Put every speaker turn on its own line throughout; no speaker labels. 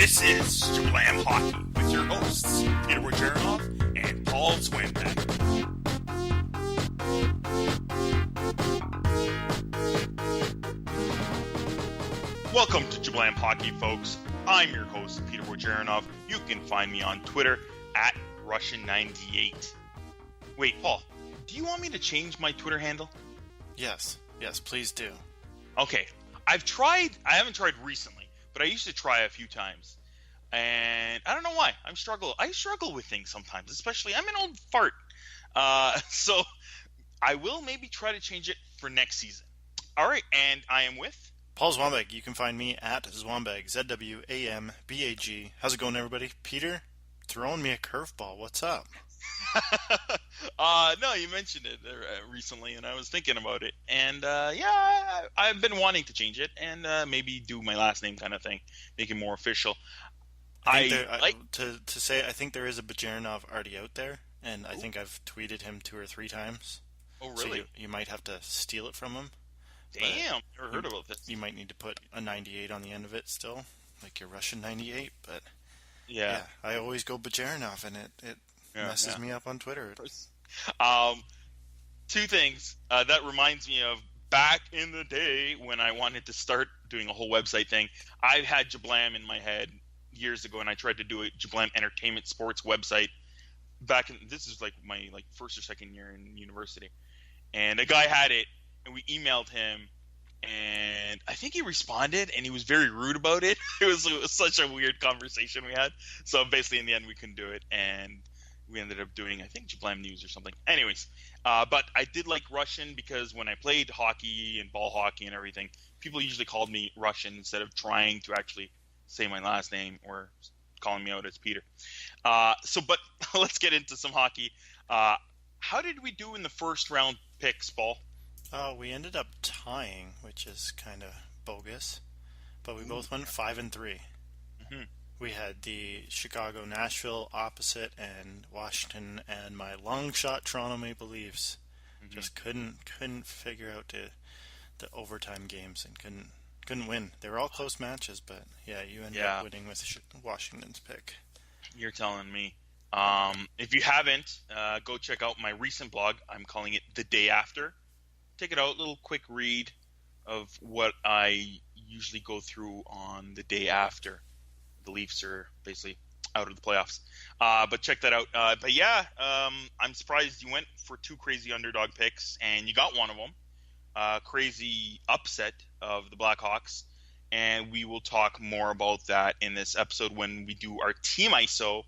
This is Jablam Hockey with your hosts, Peter Wojcicki and Paul Swinbeck. Welcome to Jablam Hockey, folks. I'm your host, Peter Wojcicki. You can find me on Twitter at Russian98. Wait, Paul, do you want me to change my Twitter handle?
Yes, please do.
Okay, I haven't tried recently, but I used to try a few times. And I don't know why. I struggle with things sometimes, especially I'm an old fart. So I will maybe try to change it for next season. All right, and I am with
Paul Zwambag. You can find me at Zwambag, ZWAMBAG. How's it going, everybody? Peter, throwing me a curveball. What's up?
No, you mentioned it recently, and I was thinking about it. And I've been wanting to change it and maybe do my last name kind of thing, make it more official. I think there is a Bajarnov already out there, and I think I've tweeted him 2 or 3 times. Oh, really?
So you might have to steal it from him.
Damn, never heard about this.
You might need to put a 98 on the end of it still, like your Russian 98. But
yeah
I always go Bajarnov, and it messes me up on Twitter.
2 things. That reminds me of back in the day when I wanted to start doing a whole website thing. I had Jablam in my head years ago, and I tried to do a Jablam Entertainment Sports website this is like my first or second year in university, and a guy had it, and we emailed him, and I think he responded, and he was very rude about it. It was such a weird conversation we had. So basically, in the end, we couldn't do it, and we ended up doing, I think, Jablam News or something. Anyways, but I did like Russian because when I played hockey and ball hockey and everything, people usually called me Russian instead of trying to actually say my last name or calling me out as Peter. But let's get into some hockey. How did we do in the first round picks, Paul?
We ended up tying, which is kind of bogus, but we both went 5-3.
Mm-hmm.
We had the Chicago, Nashville opposite, and Washington, and my long shot Toronto Maple Leafs.
Mm-hmm.
Just couldn't figure out the overtime games and couldn't win. They were all close matches, but you ended up winning with Washington's pick.
You're telling me. If you haven't, go check out my recent blog. I'm calling it The Day After. Take it out, little quick read of what I usually go through on the day after the Leafs are basically out of the playoffs. But check that out. I'm surprised you went for 2 crazy underdog picks, and you got one of them. Crazy upset of the Blackhawks, and we will talk more about that in this episode when we do our Team ISO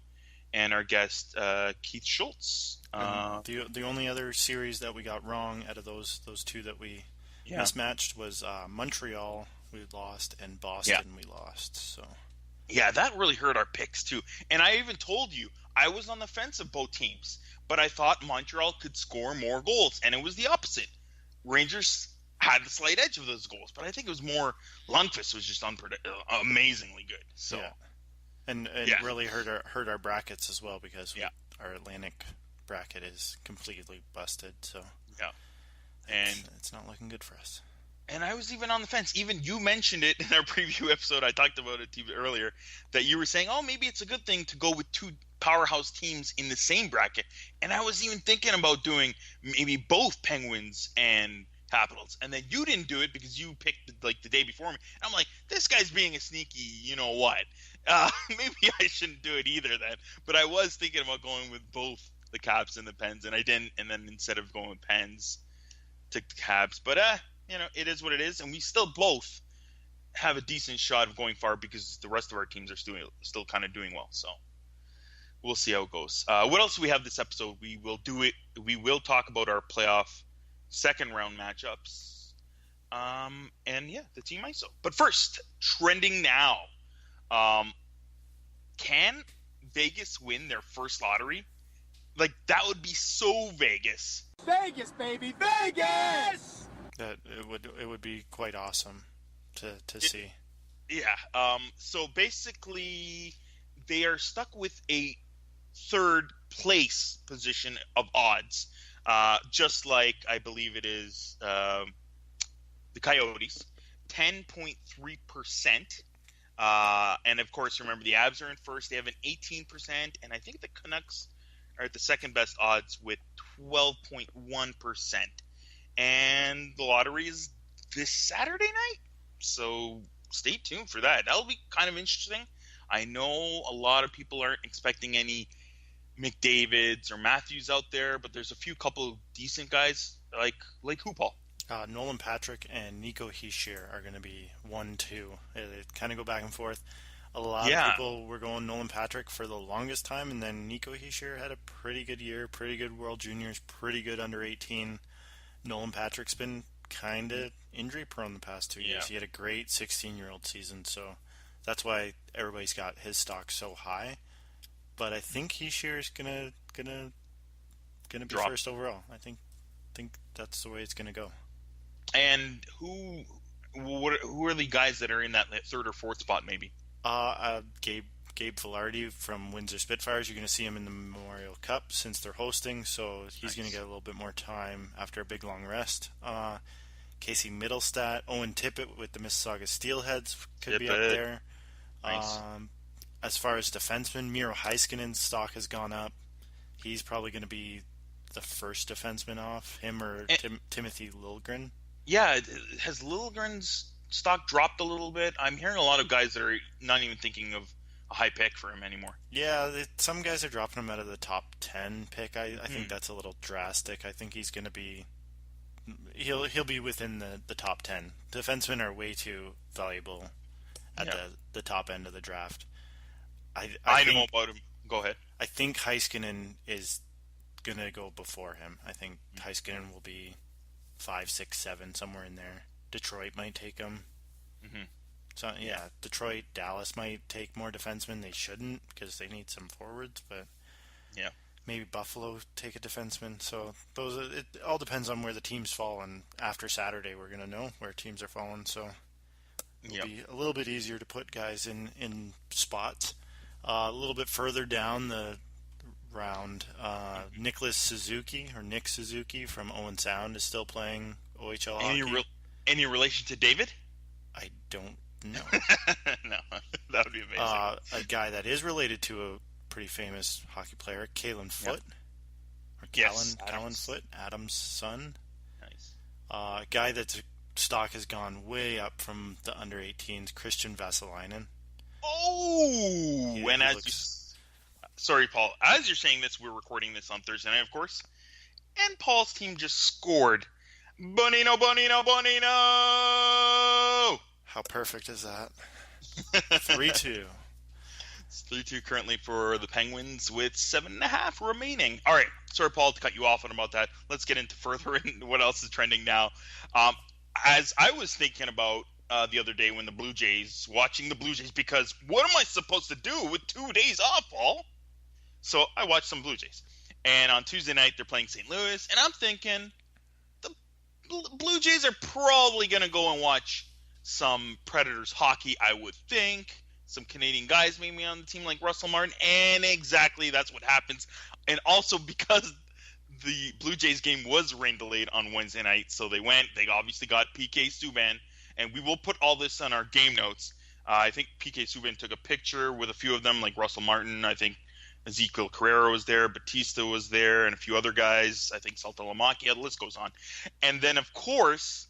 and our guest Keith Schultz.
The only other series that we got wrong out of those 2 that we mismatched was Montreal we lost and Boston we lost. So
that really hurt our picks too. And I even told you I was on the fence of both teams, but I thought Montreal could score more goals, and it was the opposite. Rangers had the slight edge of those goals, but I think it was more Lundqvist was just amazingly good. So
and really hurt our brackets as well because our Atlantic bracket is completely busted. So it's not looking good for us.
And I was even on the fence. Even you mentioned it in our preview episode. I talked about it to you earlier that you were saying, oh, maybe it's a good thing to go with 2 powerhouse teams in the same bracket. And I was even thinking about doing maybe both Penguins and Capitals. And then you didn't do it because you picked the day before me. And I'm like, this guy's being a sneaky, you know what? Maybe I shouldn't do it either then. But I was thinking about going with both the Caps and the Pens, and I didn't. And then instead of going with Pens, took the Caps. But it is what it is, and we still both have a decent shot of going far because the rest of our teams are still kind of doing well. So we'll see how it goes. What else do we have this episode? We will talk about our playoff second round matchups. The Team ISO. But first, trending now. Can Vegas win their first lottery? That would be so Vegas.
Vegas, baby, Vegas!
That it would be quite awesome to see.
Yeah. So basically, they are stuck with a 3rd place position of odds, just like I believe it is the Coyotes, 10.3%. And of course, remember the Avs are in first. They have an 18%, and I think the Canucks are at the second best odds with 12.1%. And the lottery is this Saturday night, so stay tuned for that. That'll be kind of interesting. I know a lot of people aren't expecting any McDavids or Matthews out there, but there's a couple decent guys like who, Paul?
Nolan Patrick and Nico Hischier are going to be 1-2. They kind of go back and forth. A lot of people were going Nolan Patrick for the longest time, and then Nico Hischier had a pretty good year, pretty good World Juniors, pretty good under 18. Nolan Patrick's been kind of injury prone the past 2 years. He had a great 16-year-old season, so that's why everybody's got his stock so high. But I think Hischier's gonna be
Drop.
first overall. I think that's the way it's gonna go.
And who are the guys that are in that third or fourth spot, maybe?
Gabe Vilardi from Windsor Spitfires. You're going to see him in the Memorial Cup since they're hosting, so he's going to get a little bit more time after a big long rest. Casey Middlestat, Owen Tippett with the Mississauga Steelheads could be up there.
Nice.
As far as defensemen, Miro Heiskanen's stock has gone up. He's probably going to be the first defenseman off, him or Timothy Liljegren.
Yeah, has Liljegren's stock dropped a little bit? I'm hearing a lot of guys that are not even thinking of a high pick for him anymore.
Yeah, some guys are dropping him out of the top 10 pick. I think that's a little drastic. I think he's going to be... He'll be within the top 10. Defensemen are way too valuable at the top end of the draft. I
know about him. Go ahead.
I think Heiskanen is going to go before him. I think Heiskanen will be 5, 6, 7, somewhere in there. Detroit might take him. Mm-hmm. So Detroit, Dallas might take more defensemen. They shouldn't because they need some forwards, but maybe Buffalo take a defenseman. So it all depends on where the teams fall, and after Saturday we're going to know where teams are falling. So it'll be a little bit easier to put guys in spots. A little bit further down the round, Nick Suzuki from Owen Sound is still playing OHL hockey.
Any relation to David?
I don't know.
No, that would be amazing.
A guy that is related to a pretty famous hockey player, Kalen Foote. Or Callan Foote, Adam's son.
Nice.
A guy that's stock has gone way up from the under 18s, Christian Vesalainen.
Oh! Sorry, Paul. As you're saying this, we're recording this on Thursday night, of course. And Paul's team just scored. Bonino!
How perfect is that? 3-2.
It's 3-2 currently for the Penguins with 7.5 remaining. All right. Sorry, Paul, to cut you off on about that. Let's get into further in what else is trending now. As I was thinking about the other day when watching the Blue Jays, because what am I supposed to do with 2 days off, Paul? So I watched some Blue Jays. And on Tuesday night, they're playing St. Louis. And I'm thinking the Blue Jays are probably going to go and watch some Predators hockey, I would think. Some Canadian guys maybe on the team like Russell Martin. And exactly that's what happens. And also because the Blue Jays game was rain delayed on Wednesday night, so they obviously got PK Subban. And we will put all this on our game notes. I think PK Subban took a picture with a few of them, like Russell Martin. I think Ezekiel Carrera was there, Batista was there, and a few other guys. I think Salta Lamaki. The list goes on. And then, of course,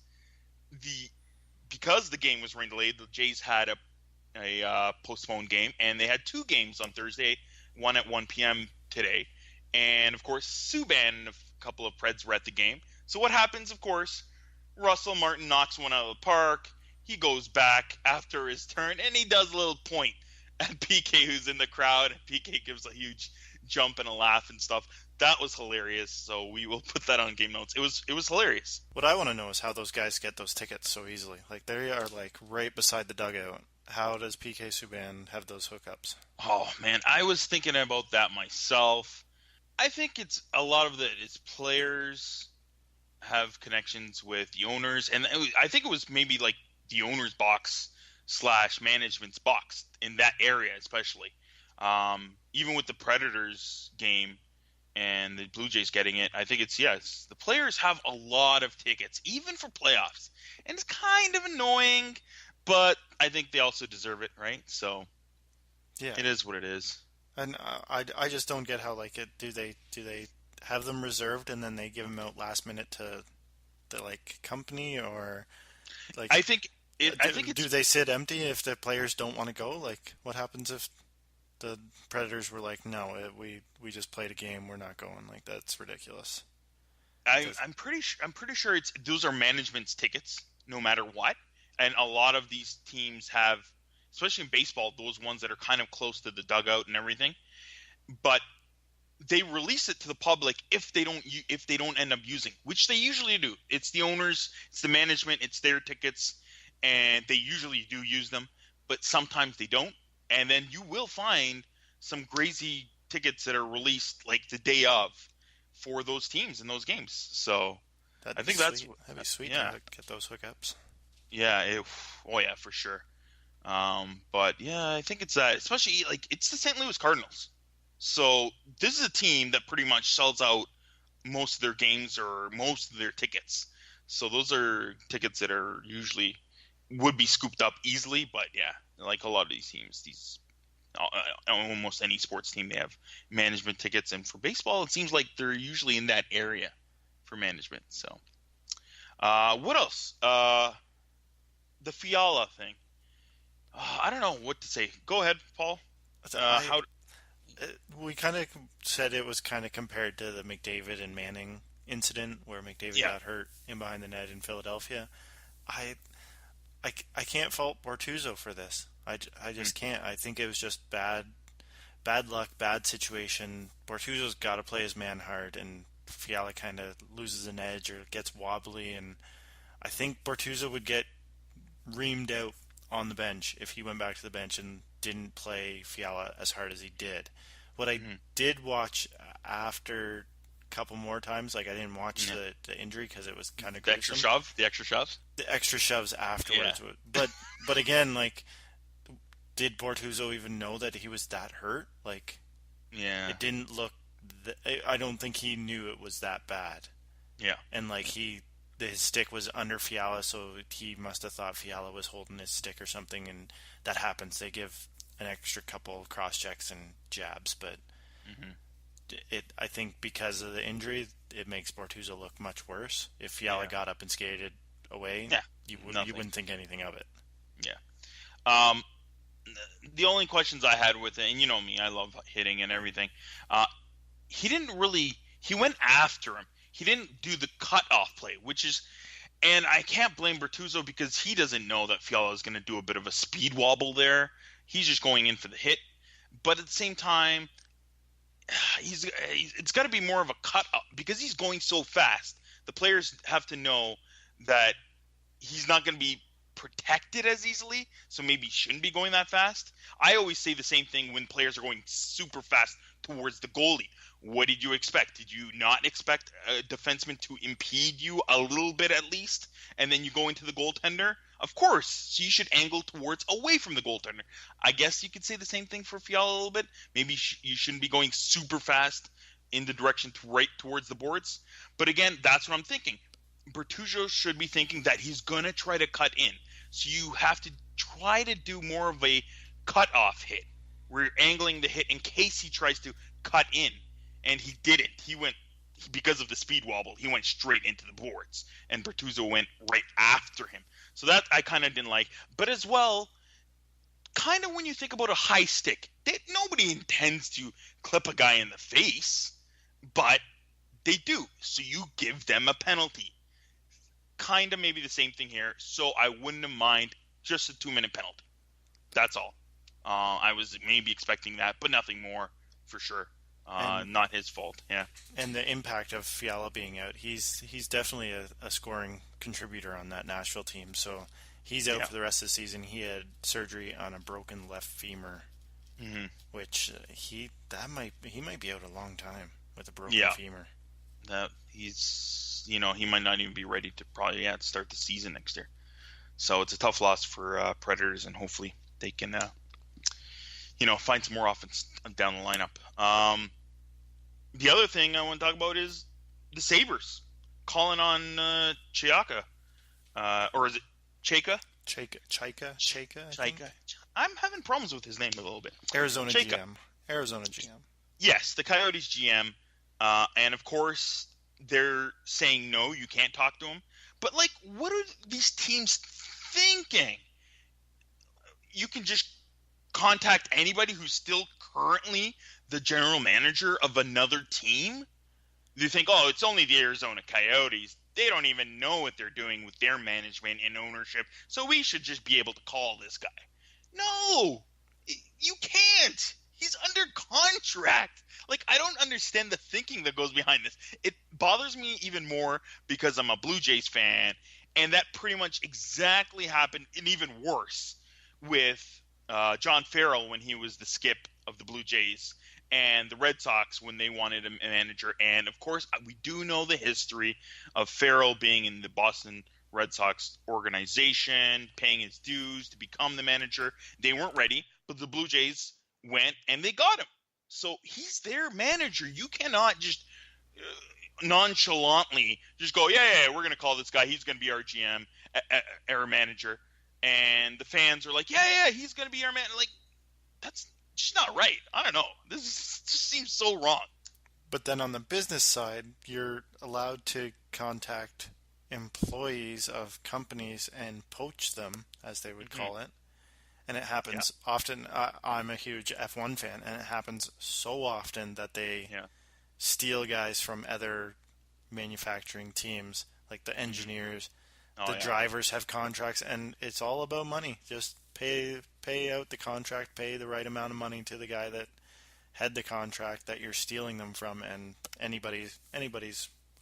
because the game was rain delayed, the Jays had a postponed game, and they had 2 games on Thursday, one at 1 p.m. today. And, of course, Subban and a couple of Preds were at the game. So what happens, of course, Russell Martin knocks one out of the park. He goes back after his turn, and he does a little point at PK, who's in the crowd. And PK gives a huge jump and a laugh and stuff. That was hilarious. So we will put that on game notes. It was hilarious.
What I want to know is how those guys get those tickets so easily. Like, they are like right beside the dugout. How does PK Subban have those hookups?
Oh man, I was thinking about that myself. I think it's a lot of it's players have connections with the owners, and I think it was maybe like the owner's box / management's box in that area, especially. Even with the Predators game and the Blue Jays getting it, I think the players have a lot of tickets, even for playoffs, and it's kind of annoying. but I think they also deserve it, right? So
Yeah.
it is what it is.
And I just don't get how like it do they have them reserved and then they give them out last minute to the like company, or like
I think it's
do they sit empty if the players don't want to go? Like what happens if the Predators were like, no, we just played a game, we're not going? Like that's ridiculous.
I'm pretty sure it's those are management's tickets no matter what, and a lot of these teams have, especially in baseball, those ones that are kind of close to the dugout and everything, but they release it to the public if they don't end up using, which they usually do. It's the owners, it's the management, it's their tickets, and they usually do use them, but sometimes they don't, and then you will find some crazy tickets that are released like the day of for those teams in those games. So I think that'd
be sweet
yeah.
to get those hookups.
Yeah, oh yeah, for sure. But yeah, I think it's that, especially like it's the St. Louis Cardinals. So this is a team that pretty much sells out most of their games or most of their tickets. So those are tickets that are usually would be scooped up easily. But yeah, like a lot of these teams, almost any sports team, they have management tickets, and for baseball, it seems like they're usually in that area for management. So, what else? The Fiala thing. I don't know what to say. Go ahead, Paul.
We kind of said it was kind of compared to the McDavid and Manning incident where McDavid got hurt in behind the net in Philadelphia. I can't fault Bertuzzi for this. I just can't. I think it was just bad luck, bad situation. Bertuzzi's got to play his man hard, and Fiala kind of loses an edge or gets wobbly, and I think Bertuzzi would get reamed out on the bench if he went back to the bench and didn't play Fiala as hard as he did. What I did watch after a couple more times, like I didn't watch the injury because it was kind of gruesome.
The extra shoves
afterwards. Yeah. But again, like, did Bortuzzo even know that he was that hurt? Like, it didn't look. I don't think he knew it was that bad.
Yeah,
and like his stick was under Fiala, so he must have thought Fiala was holding his stick or something, and that happens. They give an extra couple cross checks and jabs, but I think because of the injury, it makes Bortuzzo look much worse. If Fiala got up and skated away, you wouldn't think anything of it.
Yeah. The only questions I had with it, and you know me, I love hitting and everything. He went after him. He didn't do the cut-off play, and I can't blame Bertuzzo because he doesn't know that Fiala is going to do a bit of a speed wobble there. He's just going in for the hit. But at the same time, it's got to be more of a cut-off because he's going so fast. The players have to know that he's not going to be protected as easily, so maybe he shouldn't be going that fast. I always say the same thing when players are going super fast towards the goalie. What did you expect? Did you not expect a defenseman to impede you a little bit at least, and then you go into the goaltender? Of course, so you should angle towards away from the goaltender. I guess you could say the same thing for Fiala a little bit. Maybe you shouldn't be going super fast in the direction right towards the boards. But again, that's what I'm thinking. Bertuzzo should be thinking that he's going to try to cut in. So you have to try to do more of a cut-off hit where you're angling the hit in case he tries to cut in. And he didn't. Because of the speed wobble, he went straight into the boards. And Bertuzzo went right after him. So that I kind of didn't like. But as well, kind of when you think about a high stick, nobody intends to clip a guy in the face. But they do. So you give them a penalty. Kind of maybe the same thing here. So I wouldn't have mind just a 2-minute penalty. That's all. I was maybe expecting that, but nothing more for sure. Not his fault. Yeah.
And the impact of Fiala being out, he's definitely a scoring contributor on that Nashville team. So he's out for the rest of the season. He had surgery on a broken left femur, which he might be out a long time with a broken femur.
That he might not even be ready to probably start the season next year. So it's a tough loss for Predators, and hopefully they can find some more offense down the lineup. The other thing I want to talk about is the Sabres calling on Chiaka, or is it Chaka?
Chaika.
I'm having problems with his name a little bit.
Arizona
Chaika.
GM.
Yes, the Coyotes GM. And of course, they're saying no, you can't talk to him. But, like, what are these teams thinking? You can just contact anybody who's still currently the general manager of another team? You think, oh, it's only the Arizona Coyotes. They don't even know what they're doing with their management and ownership, so we should just be able to call this guy. No! You can't! He's under contract! Like, I don't understand the thinking that goes behind this. It bothers me even more because I'm a Blue Jays fan, and that pretty much exactly happened, and even worse, with John Farrell when he was the skip of the Blue Jays, and the Red Sox when they wanted a manager. And, of course, we do know the history of Farrell being in the Boston Red Sox organization, paying his dues to become the manager. They weren't ready, but the Blue Jays went and they got him. So he's their manager. You cannot just nonchalantly just go, yeah, we're going to call this guy. He's going to be our GM, our manager. And the fans are like, yeah, he's going to be our man. Like, that's just not right. I don't know. Just seems so wrong.
But then on the business side, you're allowed to contact employees of companies and poach them, as they would call it. And it happens often. I'm a huge F1 fan, and it happens so often that they steal guys from other manufacturing teams, like the engineers. The drivers have contracts, and it's all about money. Just pay out the contract, pay the right amount of money to the guy that had the contract that you're stealing them from, and anybody's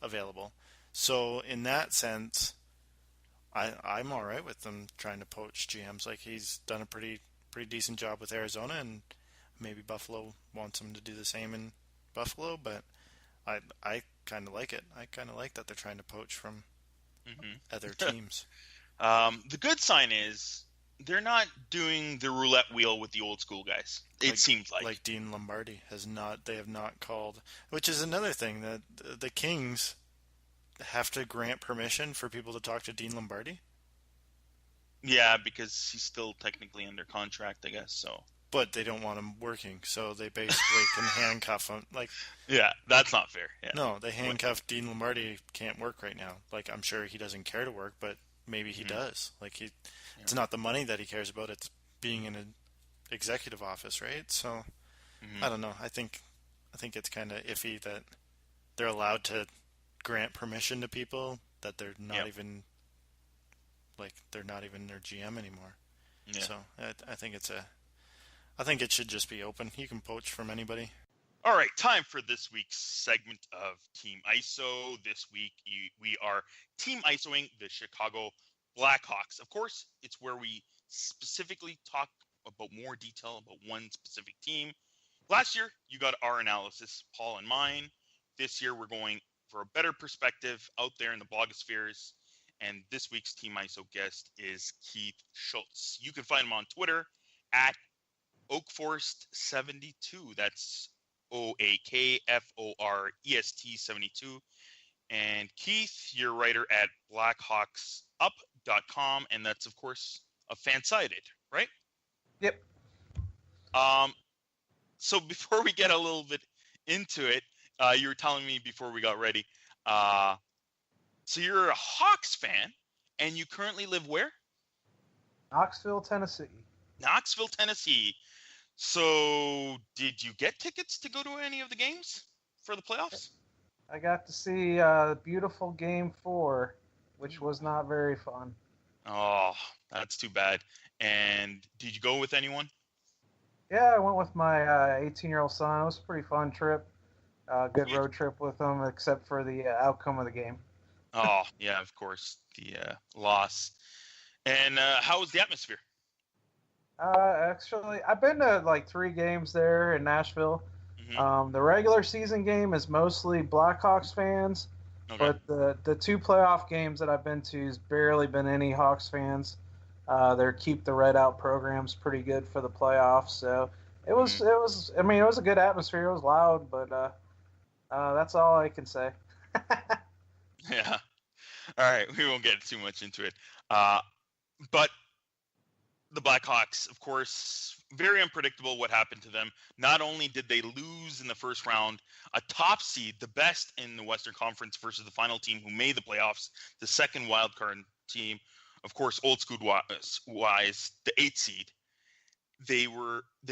available. So in that sense, I'm all right with them trying to poach GMs. Like, he's done a pretty decent job with Arizona, and maybe Buffalo wants him to do the same in Buffalo. But I kind of like it. I kind of like that they're trying to poach from other teams.
The good sign is they're not doing the roulette wheel with the old school guys. It seems like
Dean Lombardi they have not called, which is another thing that the Kings have to grant permission for people to talk to Dean Lombardi.
Yeah, because he's still technically under contract, I guess. So,
but they don't want him working, so they basically can handcuff him. Like,
yeah, that's not fair. Yeah.
No, they handcuff Dean Lombardi. Can't work right now. Like, I'm sure he doesn't care to work, but maybe he does. Like, it's not the money that he cares about. It's being in an executive office, right? So, I don't know. I think it's kind of iffy that they're allowed to grant permission to people that they're not even their GM anymore. Yeah. So I think it should just be open. You can poach from anybody.
All right, time for this week's segment of Team ISO. This week we are Team ISOing the Chicago Blackhawks. Of course, it's where we specifically talk about more detail about one specific team. Last year, you got our analysis, Paul and mine. This year, we're going for a better perspective out there in the blogospheres. And this week's Team ISO guest is Keith Schultz. You can find him on Twitter at Oakforest72. That's OAKFOREST 72. And Keith, you're a writer at blackhawksup.com, and that's, of course, a fan-sided, right?
Yep.
So before we get a little bit into it, you were telling me before we got ready, so you're a Hawks fan, and you currently live where?
Knoxville, Tennessee.
Knoxville, Tennessee. So did you get tickets to go to any of the games for the playoffs?
I got to see beautiful Game 4, which was not very fun.
Oh, that's too bad. And did you go with anyone?
Yeah, I went with my 18-year-old son. It was a pretty fun trip. Good road trip with him, except for the outcome of the game.
Oh, yeah, of course, the loss. And how was the atmosphere?
Actually, I've been to like 3 games there in Nashville. Mm-hmm. The regular season game is mostly Blackhawks fans, but the 2 playoff games that I've been to has barely been any Hawks fans. Their Keep the Red Out program's pretty good for the playoffs, so it was I mean, it was a good atmosphere. It was loud, but that's all I can say.
Yeah. All right, we won't get too much into it. But the Blackhawks, of course, very unpredictable what happened to them. Not only did they lose in the first round, a top seed, the best in the Western Conference versus the final team who made the playoffs, the second wildcard team, of course, old school wise, the 8th seed. They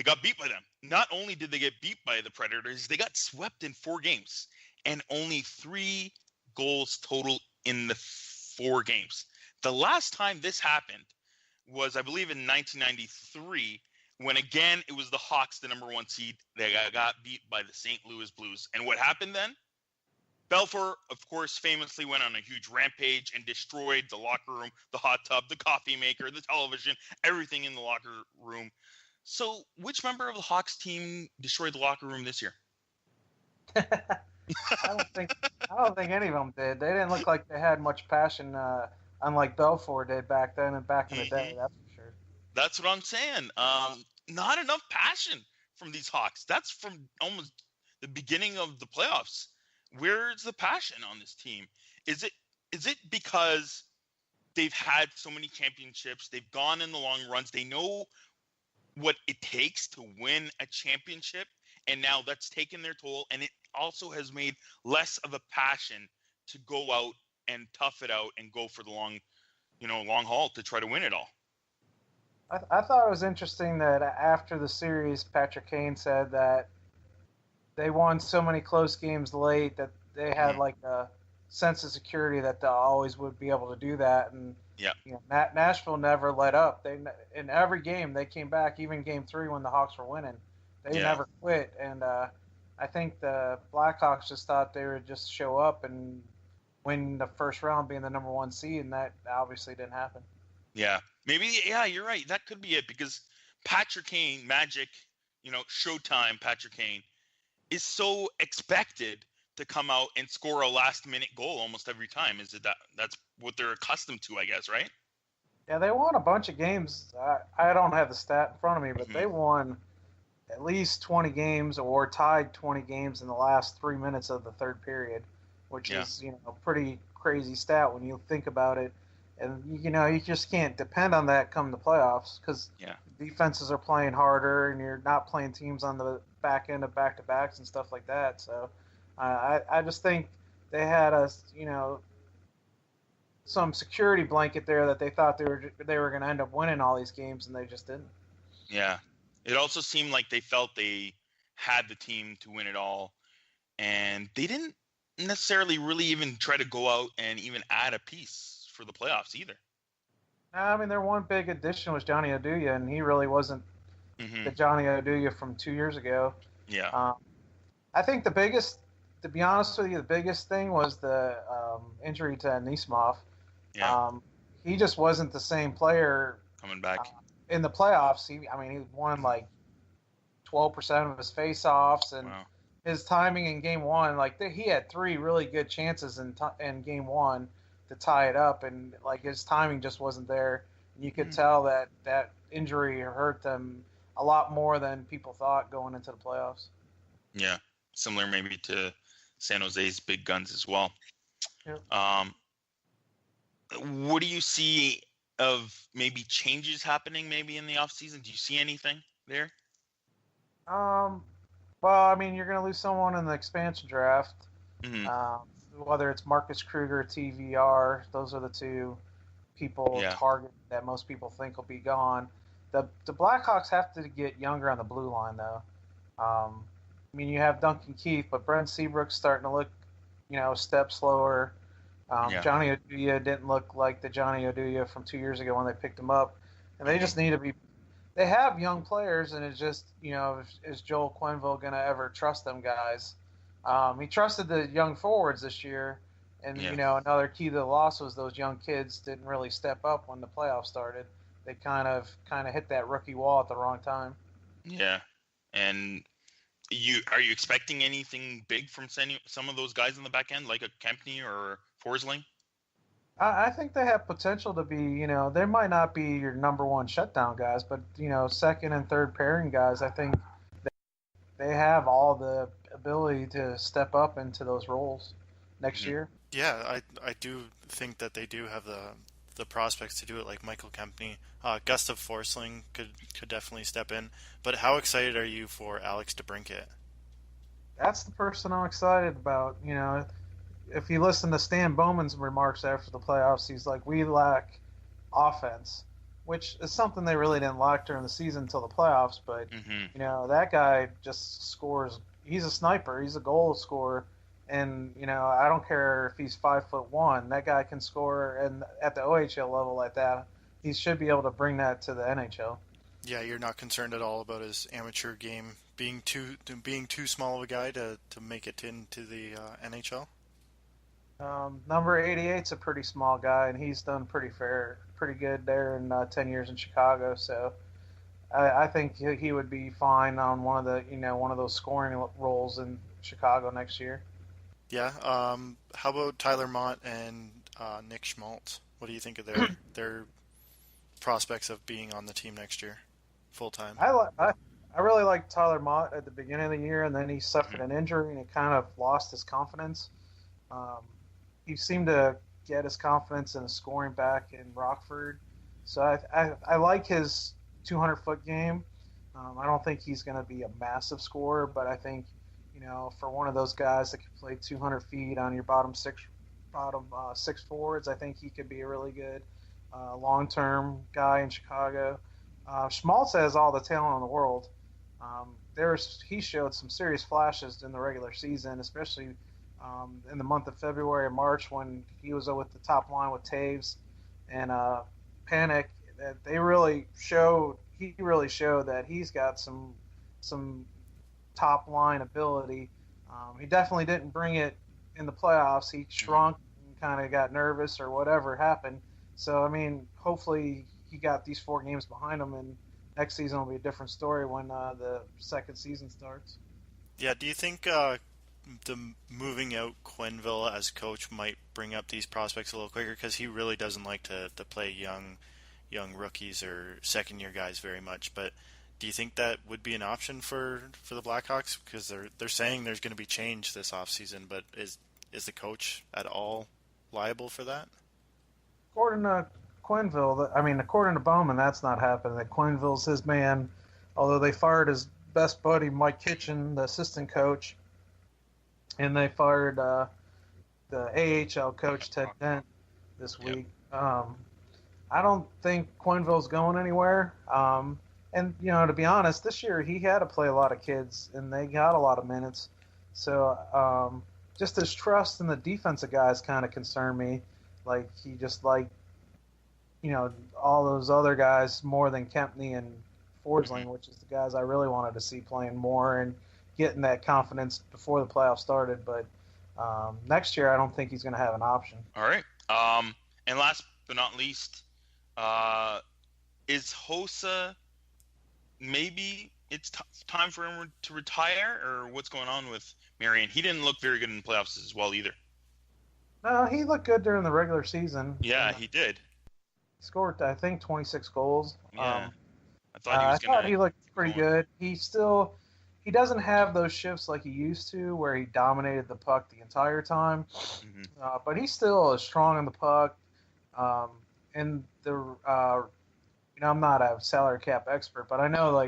got beat by them. Not only did they get beat by the Predators, they got swept in 4 games and only 3 goals total in the 4 games. The last time this happened was, I believe, in 1993, when again it was the Hawks, the number 1 seed. They got beat by the St. Louis Blues. And what happened then? Belfour, of course, famously went on a huge rampage and destroyed the locker room, the hot tub, the coffee maker, the television, everything in the locker room. So, which member of the Hawks team destroyed the locker room this year?
I don't think any of them did. They didn't look like they had much passion, unlike Belfour did back then and back in the day. That's for sure.
That's what I'm saying. Not enough passion from these Hawks. That's from almost the beginning of the playoffs. Where's the passion on this team? Is it because they've had so many championships, they've gone in the long runs, they know what it takes to win a championship, and now that's taken their toll, and it also has made less of a passion to go out and tough it out and go for the long haul to try to win it all?
I thought it was interesting that after the series, Patrick Kane said that they won so many close games late that they had like a sense of security that they always would be able to do that. And Nashville never let up. In every game they came back, even Game 3 when the Hawks were winning. They never quit. And I think the Blackhawks just thought they would just show up and win the first round, being the number 1 seed, and that obviously didn't happen.
Yeah, maybe. Yeah, you're right. That could be it, because Patrick Kane, Magic, Showtime Patrick Kane, is so expected to come out and score a last-minute goal almost every time. Is it that's what they're accustomed to, I guess, right?
Yeah, they won a bunch of games. I don't have the stat in front of me, but they won at least 20 games or tied 20 games in the last 3 minutes of the third period, which is a pretty crazy stat when you think about it. And you just can't depend on that come the playoffs, because defenses are playing harder and you're not playing teams on the back end of back-to-backs and stuff like that. So I just think they had some security blanket there that they thought they were going to end up winning all these games, and they just didn't.
Yeah. It also seemed like they felt they had the team to win it all, and they didn't necessarily really even try to go out and even add a piece for the playoffs either.
I mean, their one big addition was Johnny Oduya, and he really wasn't the Johnny Oduya from 2 years ago.
Yeah.
I think to be honest with you, the biggest thing was the injury to Anisimov.
Yeah.
He just wasn't the same player
coming back
in the playoffs. He won like 12% of his face-offs, and his timing in Game 1, he had 3 really good chances in Game 1 to tie it up, and his timing just wasn't there. And you could tell that injury hurt them a lot more than people thought going into the playoffs.
Yeah, similar maybe to San Jose's big guns as well.
Yep.
What do you see of maybe changes happening maybe in the offseason? Do you see anything there?
Well, I mean, you're going to lose someone in the expansion draft. Whether it's Marcus Kruger, TVR, those are the 2 people target that most people think will be gone. The Blackhawks have to get younger on the blue line, though. I mean, you have Duncan Keith, but Brent Seabrook's starting to look, a step slower. Johnny Oduya didn't look like the Johnny Oduya from 2 years ago when they picked him up. And they just need to be – they have young players, and it's just, is Joel Quenneville going to ever trust them guys? He trusted the young forwards this year, and another key to the loss was those young kids didn't really step up when the playoffs started. They kind of hit that rookie wall at the wrong time. Yeah,
and are you expecting anything big from some of those guys in the back end, like a Kempny or Forsling?
I think they have potential to be. They might not be your number 1 shutdown guys, but second and third pairing guys. I think they have all the ability to step up into those roles next year.
Yeah, I do think that they do have the prospects to do it, like Michael Kempny. Gustav Forsling could definitely step in. But how excited are you for Alex DeBrincat?
That's the person I'm excited about. If you listen to Stan Bowman's remarks after the playoffs, he's like, we lack offense, which is something they really didn't lack during the season until the playoffs. But, that guy just scores. He's a sniper. He's a goal scorer. And, I don't care if he's 5'1", that guy can score. And at the OHL level like that, he should be able to bring that to the NHL.
Yeah, you're not concerned at all about his amateur game being too small of a guy to make it into the NHL?
Number 88's a pretty small guy, and he's done pretty good there in 10 years in Chicago. So I think he would be fine on one of those scoring roles in Chicago next year.
Yeah. How about Tyler Mott and Nick Schmaltz? What do you think of their prospects of being on the team next year, full time?
I really liked Tyler Mott at the beginning of the year, and then he suffered an injury, and he kind of lost his confidence. He seemed to get his confidence in his scoring back in Rockford. So I like his 200-foot game. I don't think he's going to be a massive scorer, but I think, for one of those guys that can play 200 feet on your bottom six forwards, I think he could be a really good long-term guy in Chicago. Schmaltz has all the talent in the world. He showed some serious flashes in the regular season, especially in the month of February and March when he was with the top line with Taves and Panic. He really showed that he's got some top line ability. He definitely didn't bring it in the playoffs. He shrunk and kind of got nervous or whatever happened. So, hopefully he got these 4 games behind him, and next season will be a different story when the second season starts.
Yeah, do you think the moving out Quenneville as coach might bring up these prospects a little quicker? Because he really doesn't like to play young rookies or second-year guys very much. But do you think that would be an option for the Blackhawks? Because they're saying there's going to be change this offseason, but is the coach at all liable for that?
According to Quenneville, according to Bowman, that's not happening. That Quenneville's his man, although they fired his best buddy, Mike Kitchen, the assistant coach, and they fired the AHL coach, Ted Dent, this week. I don't think Quenneville's going anywhere. And, to be honest, this year he had to play a lot of kids, and they got a lot of minutes. So just his trust in the defensive guys kind of concerned me. Like, he just all those other guys more than Kempny and Forsling, which is the guys I really wanted to see playing more and getting that confidence before the playoffs started. But next year I don't think he's going to have an option.
All right. And last but not least, is Hossa maybe it's time for him to retire, or what's going on with Marion? He didn't look very good in the playoffs as well either.
No, he looked good during the regular season.
Yeah, he did.
He scored, I think, 26 goals.
Yeah. I thought
he looked pretty good. He doesn't have those shifts like he used to where he dominated the puck the entire time. But he still is strong on the puck. And I'm not a salary cap expert, but I know,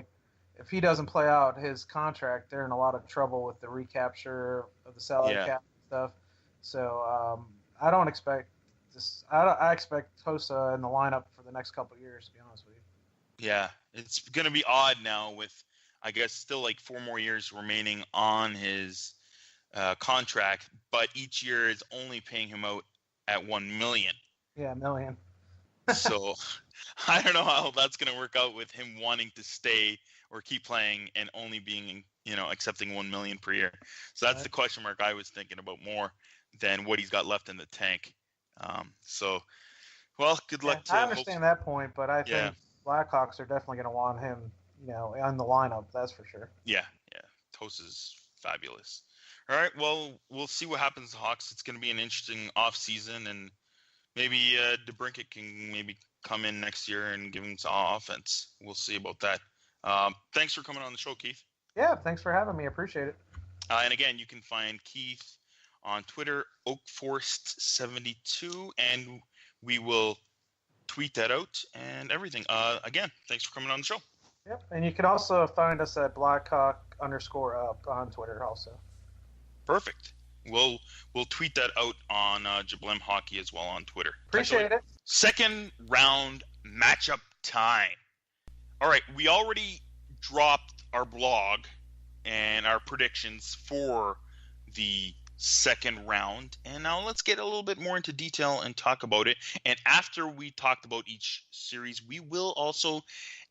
if he doesn't play out his contract, they're in a lot of trouble with the recapture of the salary cap and stuff. So I don't expect this. I expect Hossa in the lineup for the next couple of years, to be honest with you.
Yeah, it's going to be odd now with, I guess, still 4 more years remaining on his contract, but each year is only paying him out at $1 million.
Yeah, $1 million.
So I don't know how that's going to work out with him wanting to stay or keep playing and only being, accepting $1 million per year. So that's the question mark I was thinking about more than what he's got left in the tank. Good luck to.
I understand that point, but I think Blackhawks are definitely going to want him, in the lineup. That's for sure.
Yeah. Toast is fabulous. All right. Well, we'll see what happens to the Hawks. It's going to be an interesting off season, and maybe DeBrincat can maybe come in next year and give him some offense. We'll see about that. Thanks for coming on the show, Keith.
Yeah, thanks for having me. I appreciate it.
And again, you can find Keith on Twitter, Oakforest72, and we will tweet that out and everything. Again, thanks for coming on the show.
Yep, and you can also find us at Blackhawk_up on Twitter also.
Perfect. We'll tweet that out on Jablam Hockey as well on Twitter.
Appreciate it.
Second round matchup time. All right, we already dropped our blog and our predictions for the second round, and now let's get a little bit more into detail and talk about it. And after we talked about each series, we will also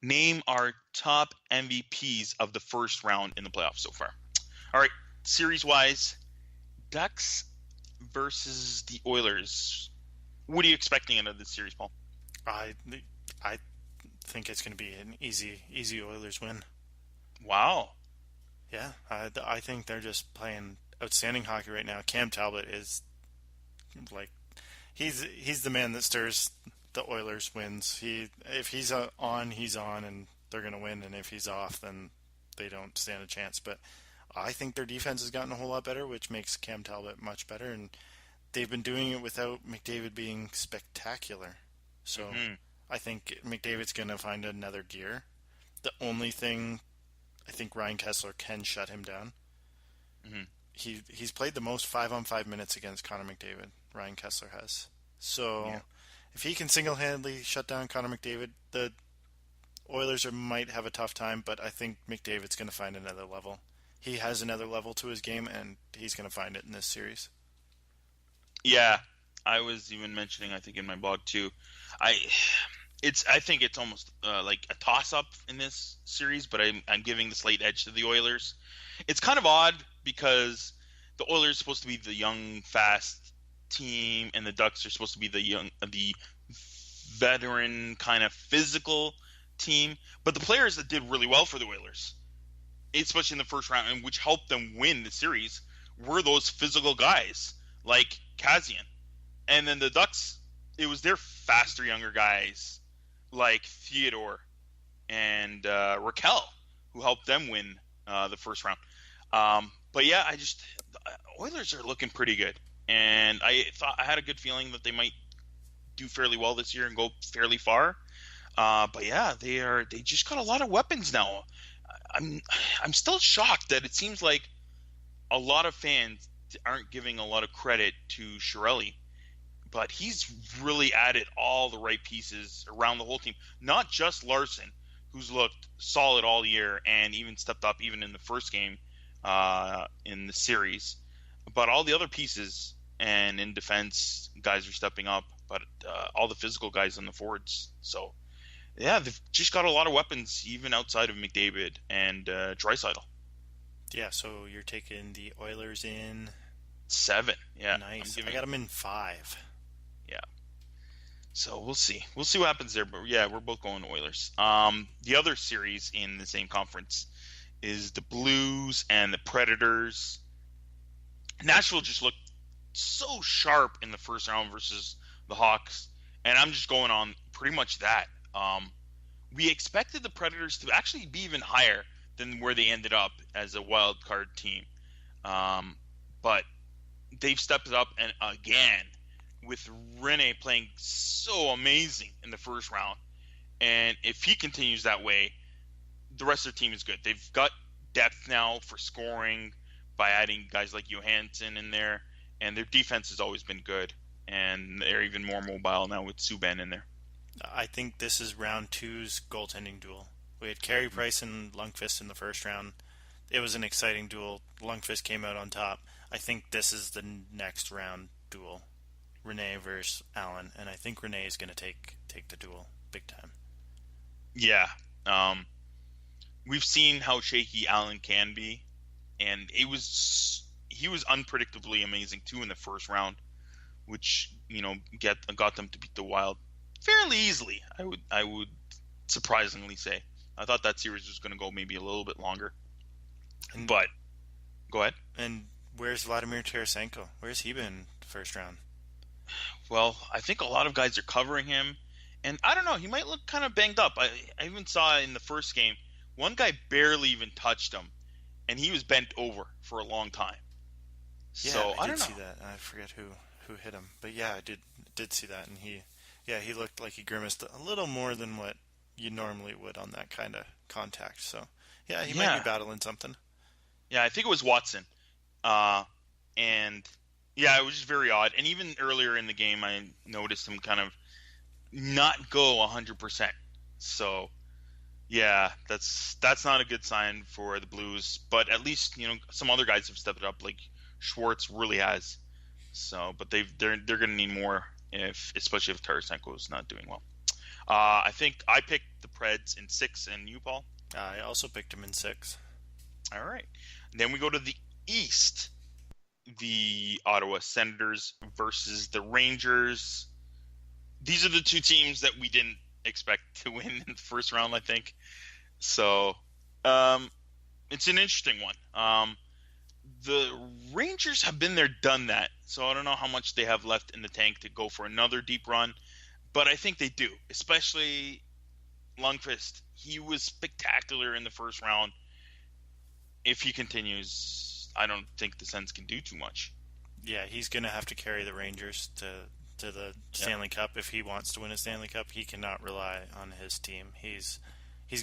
name our top MVPs of the first round in the playoffs so far. All right, series-wise, Ducks versus the Oilers. What are you expecting out of this series, Paul?
I think it's going to be an easy Oilers win.
Wow.
Yeah, I think they're just playing outstanding hockey right now. Cam Talbot is like he's the man that stirs the Oilers wins. If he's on, he's on, and they're going to win. And if he's off, then they don't stand a chance. But I think their defense has gotten a whole lot better, which makes Cam Talbot much better. And they've been doing it without McDavid being spectacular. So I think McDavid's going to find another gear. The only thing I think Ryan Kesler can shut him down. Mm-hmm. He's played the most 5-on-5 minutes against Connor McDavid. Ryan Kesler has. So if he can single-handedly shut down Connor McDavid, the Oilers might have a tough time, but I think McDavid's going to find another level. He has another level to his game, and he's going to find it in this series.
Yeah, I was even mentioning, I think, in my blog too. I think it's almost like a toss-up in this series, but I'm giving the slight edge to the Oilers. It's kind of odd because the Oilers are supposed to be the young, fast team, and the Ducks are supposed to be the veteran kind of physical team. But the players that did really well for the Oilers, especially in the first round, and which helped them win the series, were those physical guys like Kazian. And then the Ducks, it was their faster, younger guys like Theodore and Raquel who helped them win the first round. But yeah, Oilers are looking pretty good, and I had a good feeling that they might do fairly well this year and go fairly far. But yeah, they just got a lot of weapons now. I'm still shocked that it seems like a lot of fans aren't giving a lot of credit to Chiarelli, but he's really added all the right pieces around the whole team. Not just Larson, who's looked solid all year and even stepped up even in the first game in the series, but all the other pieces, and in defense, guys are stepping up, but all the physical guys on the forwards. So yeah, they've just got a lot of weapons even outside of McDavid and Draisaitl. Yeah,
so you're taking the Oilers in
7. Yeah,
nice. I got them in 5.
Yeah. So we'll see. We'll see what happens there. But yeah, we're both going Oilers. The other series in the same conference is the Blues and the Predators. Nashville just looked so sharp in the first round versus the Hawks, and I'm just going on pretty much that. We expected the Predators to actually be even higher than where they ended up as a wild card team, but they've stepped it up, and again, with Rene playing so amazing in the first round, and if he continues that way, the rest of their team is good. They've got depth now for scoring by adding guys like Johansson in there, and their defense has always been good, and they're even more mobile now with Subban in there.
I think this is round 2's goaltending duel. We had Carey Price and Lundqvist in the first round. It was an exciting duel. Lundqvist came out on top. I think this is the next round duel, Rene versus Allen, and I think Rene is going to take the duel big time.
Yeah. We've seen how shaky Allen can be, and he was unpredictably amazing too in the first round, which got them to beat the Wild fairly easily. I would surprisingly say. I thought that series was going to go maybe a little bit longer. But go ahead.
And where's Vladimir Tarasenko? Where's he been the first round?
Well, I think a lot of guys are covering him, and I don't know. He might look kind of banged up. I even saw in the first game, one guy barely even touched him, and he was bent over for a long time.
Yeah,
so
I
don't
did
know.
See that. I forget who hit him, but yeah, I did see that, and Yeah, he looked like he grimaced a little more than what you normally would on that kind of contact. So, yeah, he might be battling something.
Yeah, I think it was Watson. And, yeah, it was just very odd. And even earlier in the game, I noticed him kind of not go 100%. So, yeah, that's not a good sign for the Blues. But at least, some other guys have stepped up, like Schwartz really has. So, but they're going to need more, especially if Tarasenko is not doing well. I think I picked the Preds in 6, and you, Paul?
I also picked him in 6.
All right. Then we go to the East. The Ottawa Senators versus the Rangers. These are the two teams that we didn't expect to win in the first round, I think. So, it's an interesting one. The Rangers have been there, done that. So I don't know how much they have left in the tank to go for another deep run. But I think they do, especially Lundqvist. He was spectacular in the first round. If he continues, I don't think the Sens can do too much.
Yeah, he's going to have to carry the Rangers to the Stanley Cup. If he wants to win a Stanley Cup, he cannot rely on his team. He's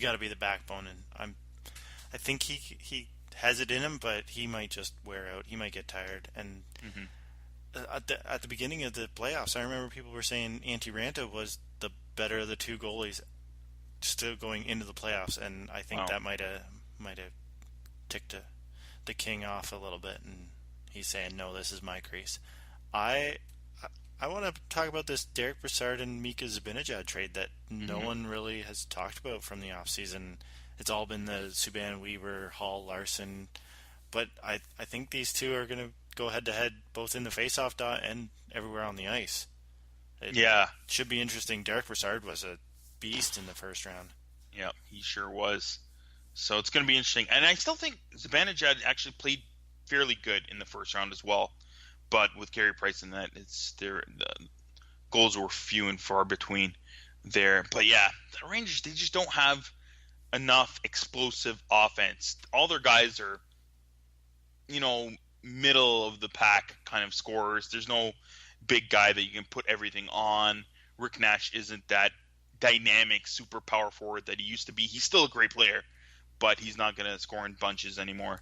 got to be the backbone, and I think he has it in him, but he might just wear out. He might get tired. And at the beginning of the playoffs, I remember people were saying Antti Ranta was the better of the two goalies still going into the playoffs, and I think that might have ticked the king off a little bit, and he's saying, no, this is my crease. I want to talk about this Derick Brassard and Mika Zibanejad trade that no one really has talked about from the offseason. It's all been the Subban, Weaver, Hall, Larson, but I think these two are going to go head-to-head both in the face-off dot and everywhere on the ice. It should be interesting. Derick Brassard was a beast in the first round.
Yeah, he sure was. So it's going to be interesting. And I still think Zibanejad actually played fairly good in the first round as well. But with Carey Price in that, the goals were few and far between there. But yeah, the Rangers, they just don't have enough explosive offense. All their guys are, middle of the pack kind of scorers. There's no big guy that you can put everything on. Rick Nash isn't that dynamic super power forward that he used to be. He's still a great player, but he's not going to score in bunches anymore.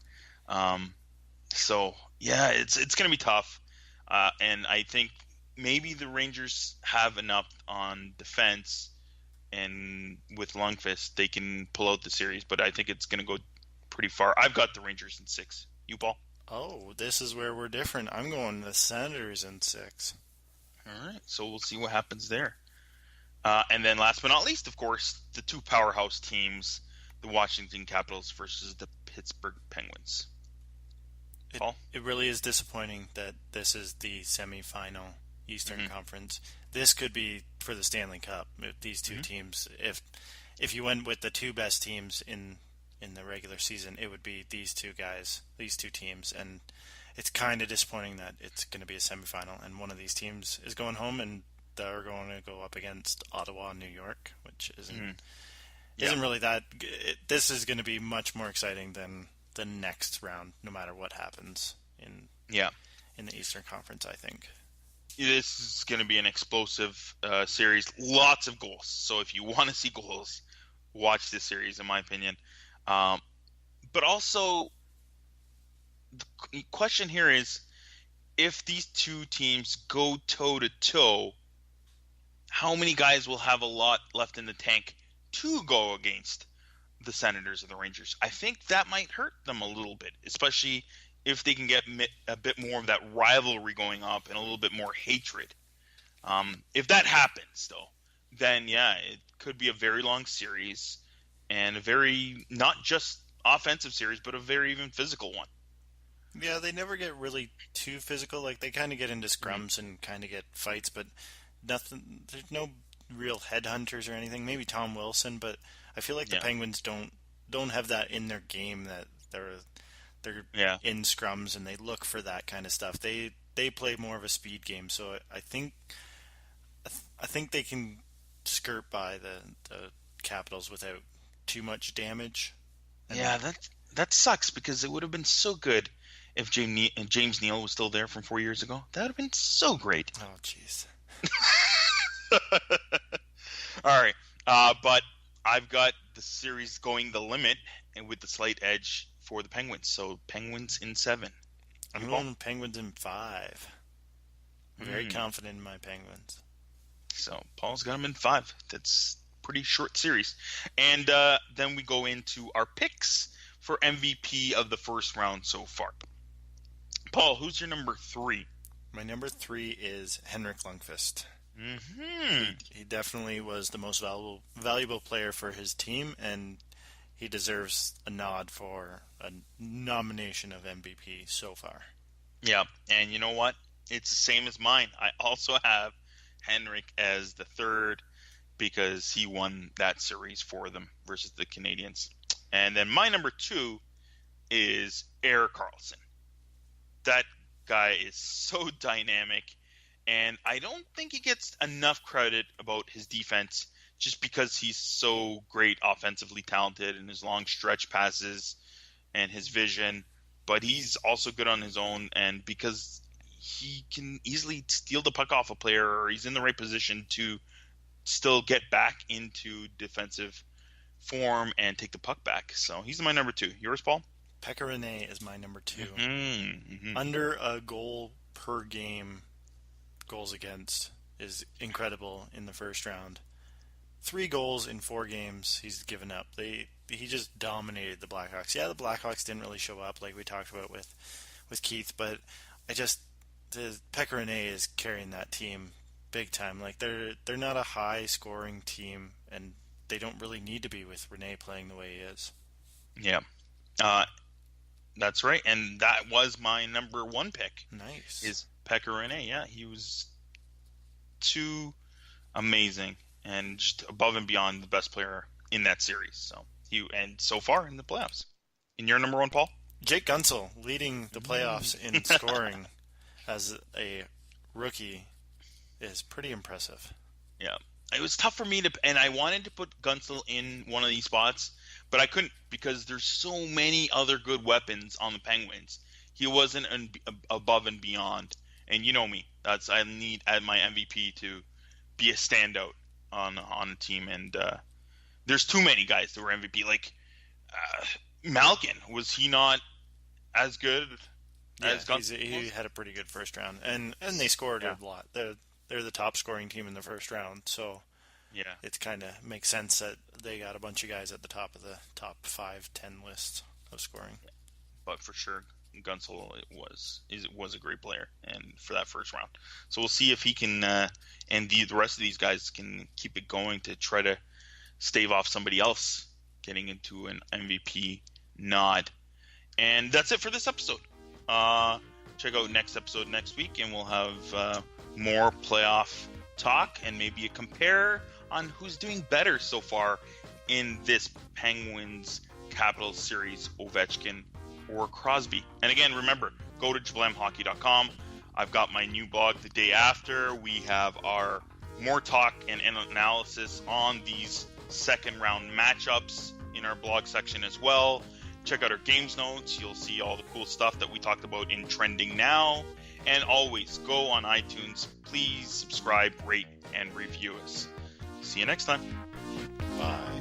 So yeah, it's going to be tough. And I think maybe the Rangers have enough on defense, and with Lundqvist, they can pull out the series, but I think it's going to go pretty far. I've got the Rangers in 6. You, Paul?
Oh, this is where we're different. I'm going the Senators in 6.
All right, so we'll see what happens there. And then last but not least, of course, the two powerhouse teams, the Washington Capitals versus the Pittsburgh Penguins. Paul? It
really is disappointing that this is the semifinal Eastern Conference. This could be for the Stanley Cup. If these two teams, if you went with the two best teams in the regular season, it would be these two guys, these two teams, and it's kind of disappointing that it's going to be a semifinal and one of these teams is going home and they're going to go up against Ottawa and New York, which isn't really that. This is going to be much more exciting than the next round, no matter what happens in the Eastern Conference, I think.
This is going to be an explosive series. Lots of goals. So if you want to see goals, watch this series, in my opinion. But also, the question here is, if these two teams go toe-to-toe, how many guys will have a lot left in the tank to go against the Senators or the Rangers? I think that might hurt them a little bit, especially if they can get a bit more of that rivalry going up and a little bit more hatred. If that happens, though, then it could be a very long series and a very, not just offensive series, but a very even physical one.
Yeah, they never get really too physical. Like, they kind of get into scrums and kind of get fights, but nothing. There's no real headhunters or anything. Maybe Tom Wilson, but I feel like the Penguins don't have that in their game, that they're in scrums and they look for that kind of stuff. They play more of a speed game, so I think they can skirt by the Capitals without too much damage.
Yeah, that sucks, because it would have been so good if James Neal was still there from 4 years ago. That would have been so great.
Oh, jeez.
All right. But I've got the series going the limit and with the slight edge for the Penguins. So Penguins in 7.
I'm going Penguins in 5. I'm very confident in my Penguins.
So Paul's got them in 5. That's pretty short series. And then we go into our picks for MVP of the first round so far. Paul, who's your number 3?
My number 3 is Henrik Lundqvist.
Mm-hmm.
He definitely was the most valuable player for his team, and he deserves a nod for a nomination of MVP so far.
Yeah, and you know what? It's the same as mine. I also have Henrik as the 3rd because he won that series for them versus the Canadiens. And then my number 2 is Erik Karlsson. That guy is so dynamic, and I don't think he gets enough credit about his defense just because he's so great offensively talented and his long stretch passes and his vision, but he's also good on his own, and because he can easily steal the puck off a player or he's in the right position to still get back into defensive form and take the puck back. So he's my number 2. Yours, Paul?
Pekka Rinne is my number 2.
Mm-hmm.
Under a goal per game, goals against, is incredible in the first round. 3 goals in 4 games he's given up. He just dominated the Blackhawks. Yeah, the Blackhawks didn't really show up like we talked about with Keith, but the Pekka Rinne is carrying that team big time. Like they're not a high scoring team, and they don't really need to be with Rinne playing the way he is.
Yeah. That's right, and that was my number 1 pick.
Nice.
Is Pekka Rinne. Yeah, he was too amazing and just above and beyond the best player in that series. So and so far in the playoffs. And your number 1, Paul?
Jake Guentzel leading the playoffs in scoring as a rookie is pretty impressive.
Yeah, it was tough for me and I wanted to put Guentzel in one of these spots, but I couldn't because there's so many other good weapons on the Penguins. He wasn't above and beyond, and you know me. I need my MVP to be a standout on a team, and there's too many guys that were MVP. Like Malkin, was he not as good as Guentzel?
He had a pretty good first round, and they scored a lot. They're the top scoring team in the first round, so yeah, it kind of makes sense that they got a bunch of guys at the top of the top 5-10 list of scoring.
But for sure, Guentzel was a great player, and for that first round. So we'll see if he can, and the rest of these guys can keep it going to try to stave off somebody else getting into an MVP nod. And that's it for this episode. Check out next episode next week, and we'll have more playoff talk and maybe a compare on who's doing better so far in this Penguins Capitals series, Ovechkin or Crosby. And again, remember, go to jablamhockey.com. I've got my new blog the day after. We have our more talk and analysis on these second round matchups in our blog section as well. Check out our games notes. You'll see all the cool stuff that we talked about in Trending Now. And always go on iTunes. Please subscribe, rate, and review us. See you next time.
Bye.